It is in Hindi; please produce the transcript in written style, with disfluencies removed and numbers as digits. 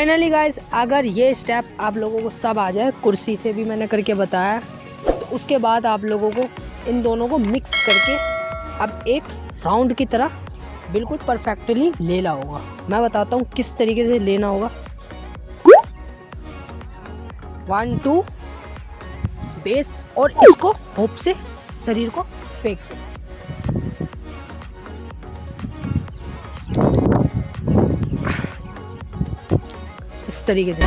फाइनली गाइस, अगर ये स्टेप आप लोगों को सब आ जाए, कुर्सी से भी मैंने करके बताया, तो उसके बाद आप लोगों को इन दोनों को मिक्स करके अब एक राउंड की तरह बिल्कुल परफेक्टली लेना होगा। मैं बताता हूँ किस तरीके से लेना होगा। 1 2 बेस, और इसको होप से शरीर को फेंक दो। इस तरीके से